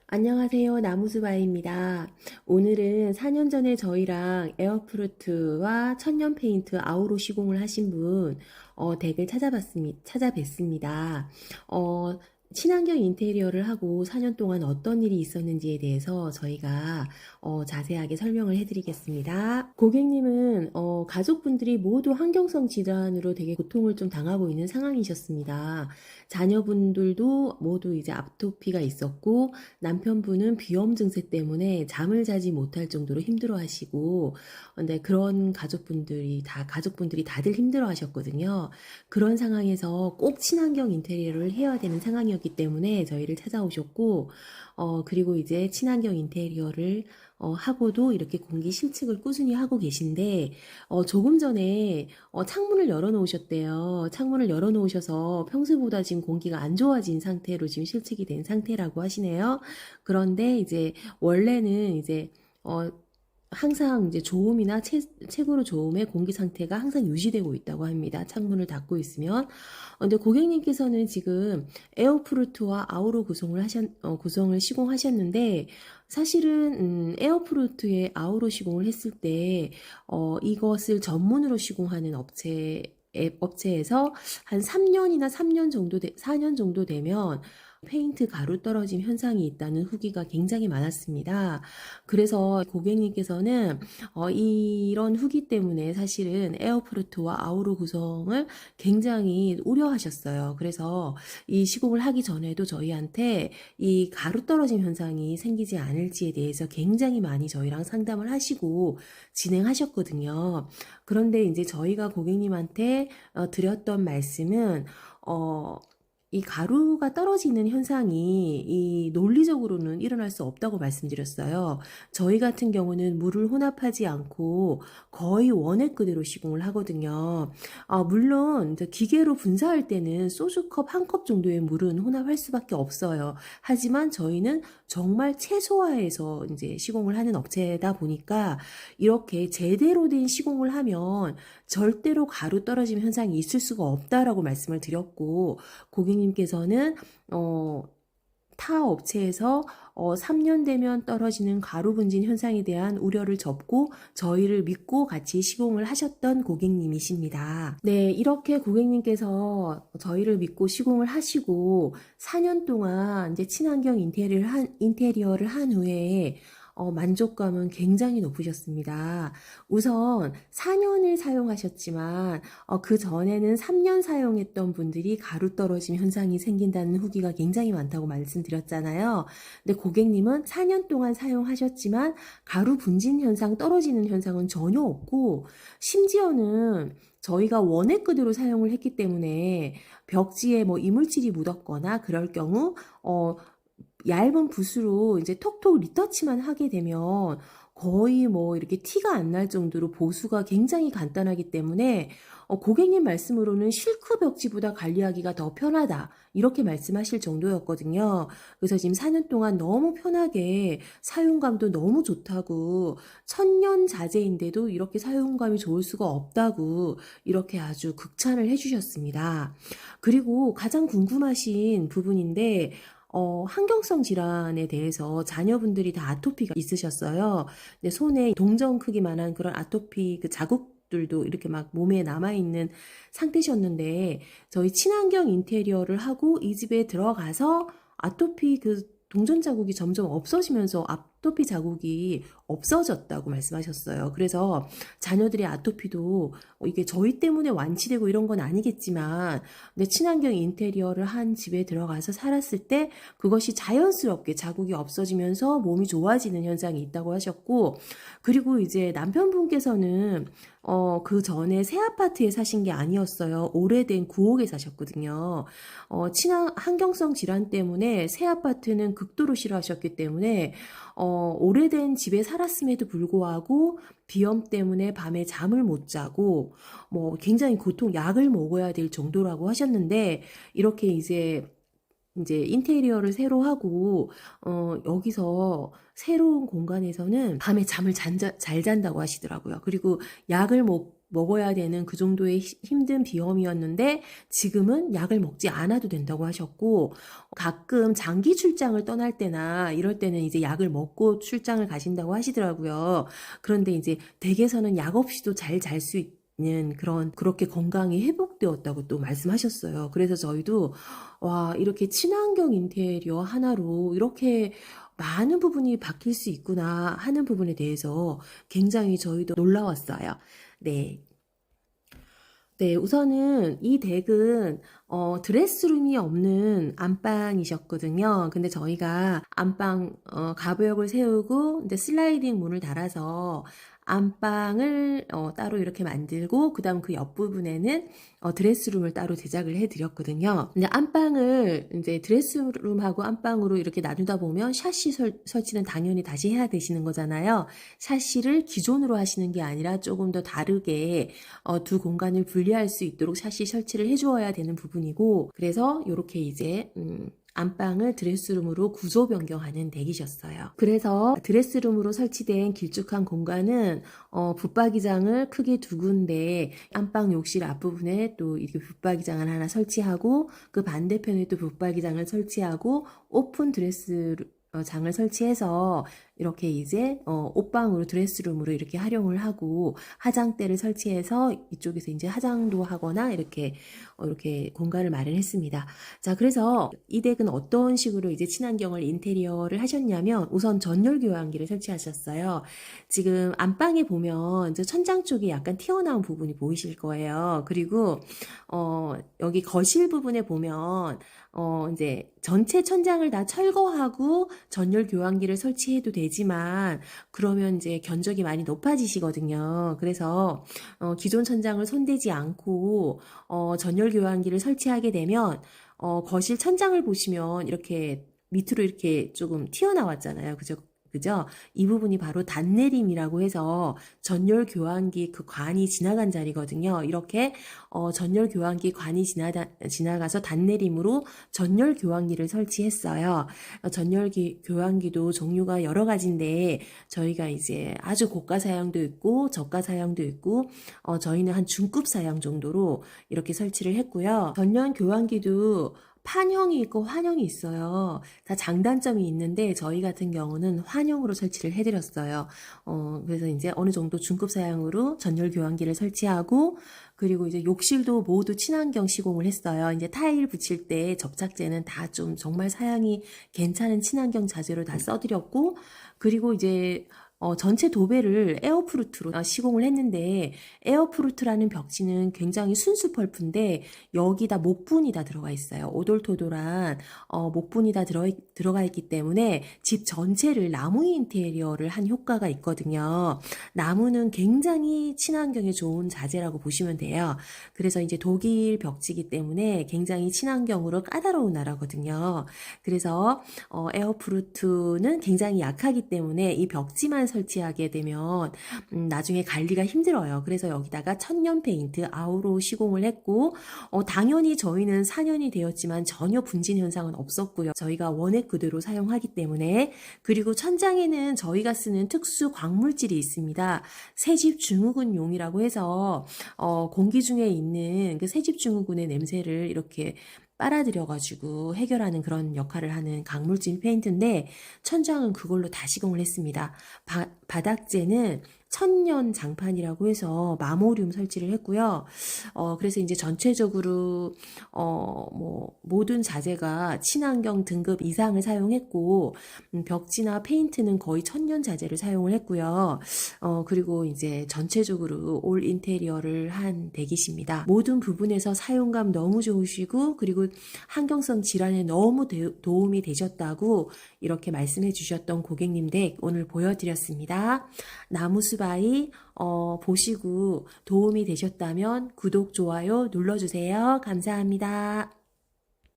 안녕하세요. 나무수바입니다. 오늘은 4년 전에 저희랑 에어프루트와 천년 페인트 아우로 시공을 하신 분 댁을 찾아뵀습니다. 어, 친환경 인테리어를 하고 4년 동안 어떤 일이 있었는지에 대해서 저희가 자세하게 설명을 해드리겠습니다. 고객님은 가족분들이 모두 환경성 질환으로 되게 고통을 좀 당하고 있는 상황이셨습니다. 자녀분들도 모두 이제 아토피가 있었고 남편분은 비염 증세 때문에 잠을 자지 못할 정도로 힘들어하시고, 근데 그런 가족분들이 다들 힘들어하셨거든요. 그런 상황에서 꼭 친환경 인테리어를 해야 되는 상황이었기 때문에 저희를 찾아오셨고, 그리고 이제 친환경 인테리어를 하고도 이렇게 공기 실측을 꾸준히 하고 계신데, 조금 전에 창문을 열어놓으셨대요. 창문을 열어놓으셔서 평소보다 지금 공기가 안 좋아진 상태로 지금 실측이 된 상태라고 하시네요. 그런데 이제 원래는 이제 항상 이제 좋음이나 최고로 좋음의 공기 상태가 항상 유지되고 있다고 합니다. 창문을 닫고 있으면. 근데 고객님께서는 지금 에어프루트와 아우로 구성을 시공하셨는데, 사실은 에어프루트에 아우로 시공을 했을 때 이것을 전문으로 시공하는 업체에서 한 3년이나 4년 정도 되면 페인트 가루 떨어짐 현상이 있다는 후기가 굉장히 많았습니다. 그래서 고객님께서는 이런 후기 때문에 사실은 에어프루트와 아우로 구성을 굉장히 우려하셨어요. 그래서 이 시공을 하기 전에도 저희한테 이 가루 떨어짐 현상이 생기지 않을지에 대해서 굉장히 많이 저희랑 상담을 하시고 진행하셨거든요. 그런데 이제 저희가 고객님한테 드렸던 말씀은 이 가루가 떨어지는 현상이 이 논리적으로는 일어날 수 없다고 말씀드렸어요. 저희 같은 경우는 물을 혼합하지 않고 거의 원액 그대로 시공을 하거든요. 물론 기계로 분사할 때는 소주컵 한 컵 정도의 물은 혼합할 수밖에 없어요. 하지만 저희는 정말 최소화해서 이제 시공을 하는 업체다 보니까 이렇게 제대로 된 시공을 하면 절대로 가루 떨어짐 현상이 있을 수가 없다라고 말씀을 드렸고, 고객님께서는 타 업체에서 3년 되면 떨어지는 가루 분진 현상에 대한 우려를 접고 저희를 믿고 같이 시공을 하셨던 고객님이십니다. 네, 이렇게 고객님께서 저희를 믿고 시공을 하시고 4년 동안 이제 친환경 인테리어를 한 후에 만족감은 굉장히 높으셨습니다. 우선 4년을 사용하셨지만 그 전에는 3년 사용했던 분들이 가루 떨어짐 현상이 생긴다는 후기가 굉장히 많다고 말씀드렸잖아요. 근데 고객님은 4년 동안 사용하셨지만 가루 분진 현상, 떨어지는 현상은 전혀 없고, 심지어는 저희가 원액 그대로 사용을 했기 때문에 벽지에 뭐 이물질이 묻었거나 그럴 경우 얇은 붓으로 이제 톡톡 리터치만 하게 되면 거의 뭐 이렇게 티가 안 날 정도로 보수가 굉장히 간단하기 때문에 고객님 말씀으로는 실크 벽지보다 관리하기가 더 편하다, 이렇게 말씀하실 정도였거든요. 그래서 지금 4년 동안 너무 편하게 사용감도 너무 좋다고, 천년 자재인데도 이렇게 사용감이 좋을 수가 없다고 이렇게 아주 극찬을 해주셨습니다. 그리고 가장 궁금하신 부분인데, 환경성 질환에 대해서 자녀분들이 다 아토피가 있으셨어요. 근데 손에 동전 크기만한 그런 아토피 그 자국들도 이렇게 막 몸에 남아있는 상태셨는데, 저희 친환경 인테리어를 하고 이 집에 들어가서 아토피 그 동전 자국이 점점 없어지면서 아토피 자국이 없어졌다고 말씀하셨어요. 그래서 자녀들의 아토피도 이게 저희 때문에 완치되고 이런 건 아니겠지만, 근데 친환경 인테리어를 한 집에 들어가서 살았을 때 그것이 자연스럽게 자국이 없어지면서 몸이 좋아지는 현상이 있다고 하셨고, 그리고 이제 남편분께서는 그 전에 새 아파트에 사신 게 아니었어요. 오래된 구옥에 사셨거든요. 환경성 질환 때문에 새 아파트는 극도로 싫어하셨기 때문에 오래된 집에 살았음에도 불구하고 비염 때문에 밤에 잠을 못 자고 뭐 굉장히 약을 먹어야 될 정도라고 하셨는데, 이렇게 이제 인테리어를 새로 하고 여기서 새로운 공간에서는 밤에 잠을 잘 잔다고 하시더라고요. 그리고 약을 먹어야 되는 그 정도의 힘든 비염이었는데 지금은 약을 먹지 않아도 된다고 하셨고, 가끔 장기 출장을 떠날 때나 이럴 때는 이제 약을 먹고 출장을 가신다고 하시더라고요. 그런데 이제 댁에서는 약 없이도 잘 잘 수 있는 그렇게 건강이 회복되었다고 또 말씀하셨어요. 그래서 저희도 와, 이렇게 친환경 인테리어 하나로 이렇게 많은 부분이 바뀔 수 있구나 하는 부분에 대해서 굉장히 저희도 놀라웠어요. 네. 네, 우선은 이 댁은 드레스룸이 없는 안방이셨거든요. 근데 저희가 안방 가벽을 세우고 이제 슬라이딩 문을 달아서 안방을 따로 이렇게 만들고 그다음 그 옆부분에는 드레스룸을 따로 제작을 해드렸거든요. 근데 안방을 이제 드레스룸하고 안방으로 이렇게 나누다 보면 샤시 설치는 당연히 다시 해야 되시는 거잖아요. 샤시를 기존으로 하시는 게 아니라 조금 더 다르게 두 공간을 분리할 수 있도록 샤시 설치를 해주어야 되는 부분이고, 그래서 이렇게 이제 안방을 드레스룸으로 구조 변경하는 댁이셨어요. 그래서 드레스룸으로 설치된 길쭉한 공간은 붙박이장을 크게 두 군데, 안방 욕실 앞부분에 또 이렇게 붙박이장을 하나 설치하고 그 반대편에 또 붙박이장을 설치하고 오픈 드레스 장을 설치해서 이렇게 이제 옷방으로 드레스룸으로 이렇게 활용을 하고 화장대를 설치해서 이쪽에서 이제 화장도 하거나 이렇게 공간을 마련했습니다. 자, 그래서 이 댁은 어떤 식으로 이제 친환경을 인테리어를 하셨냐면 우선 전열 교환기를 설치하셨어요. 지금 안방에 보면 이제 천장 쪽이 약간 튀어나온 부분이 보이실 거예요. 그리고 여기 거실 부분에 보면 이제 전체 천장을 다 철거하고 전열 교환기를 설치해도 되지만 그러면 이제 견적이 많이 높아지시거든요. 그래서 기존 천장을 손대지 않고 전열 교환기를 설치하게 되면 거실 천장을 보시면 이렇게 밑으로 이렇게 조금 튀어나왔잖아요. 그죠? 그죠? 이 부분이 바로 단내림이라고 해서 전열 교환기 그 관이 지나간 자리거든요. 이렇게 전열 교환기 관이 지나가서 단내림으로 전열 교환기를 설치했어요. 전열 교환기도 종류가 여러 가지인데 저희가 이제 아주 고가 사양도 있고 저가 사양도 있고 저희는 한 중급 사양 정도로 이렇게 설치를 했고요. 전열 교환기도 판형이 있고 환형이 있어요. 다 장단점이 있는데 저희 같은 경우는 환형으로 설치를 해드렸어요. 그래서 이제 어느 정도 중급 사양으로 전열 교환기를 설치하고 그리고 이제 욕실도 모두 친환경 시공을 했어요. 이제 타일 붙일 때 접착제는 다 좀 정말 사양이 괜찮은 친환경 자재로 다 써드렸고 그리고 이제 전체 도배를 에어프루트로 시공을 했는데 에어프루트라는 벽지는 굉장히 순수 펄프인데 여기다 목분이 다 들어가 있어요. 오돌토돌한 목분이 다 들어가 있기 때문에 집 전체를 나무 인테리어를 한 효과가 있거든요. 나무는 굉장히 친환경에 좋은 자재라고 보시면 돼요. 그래서 이제 독일 벽지이기 때문에 굉장히 친환경으로 까다로운 나라거든요. 그래서 에어프루트는 굉장히 약하기 때문에 이 벽지만 설치하게 되면 나중에 관리가 힘들어요. 그래서 여기다가 천년 페인트 아우로 시공을 했고 당연히 저희는 4년이 되었지만 전혀 분진 현상은 없었고요. 저희가 원액 그대로 사용하기 때문에 그리고 천장에는 저희가 쓰는 특수 광물질이 있습니다. 새집 증후군용이라고 해서 공기 중에 있는 그 새집 증후군의 냄새를 이렇게 빨아들여가지고 해결하는 그런 역할을 하는 강물질 페인트인데 천장은 그걸로 다 시공을 했습니다. 바닥재는 천년 장판이라고 해서 마모륨 설치를 했고요. 그래서 이제 전체적으로 모든 자재가 친환경 등급 이상을 사용했고 벽지나 페인트는 거의 천년 자재를 사용을 했고요. 그리고 이제 전체적으로 올 인테리어를 한 댁이십니다. 모든 부분에서 사용감 너무 좋으시고 그리고 환경성 질환에 너무 도움이 되셨다고 이렇게 말씀해 주셨던 고객님 댁 오늘 보여드렸습니다. 나무수바이 보시고 도움이 되셨다면 구독, 좋아요 눌러주세요. 감사합니다.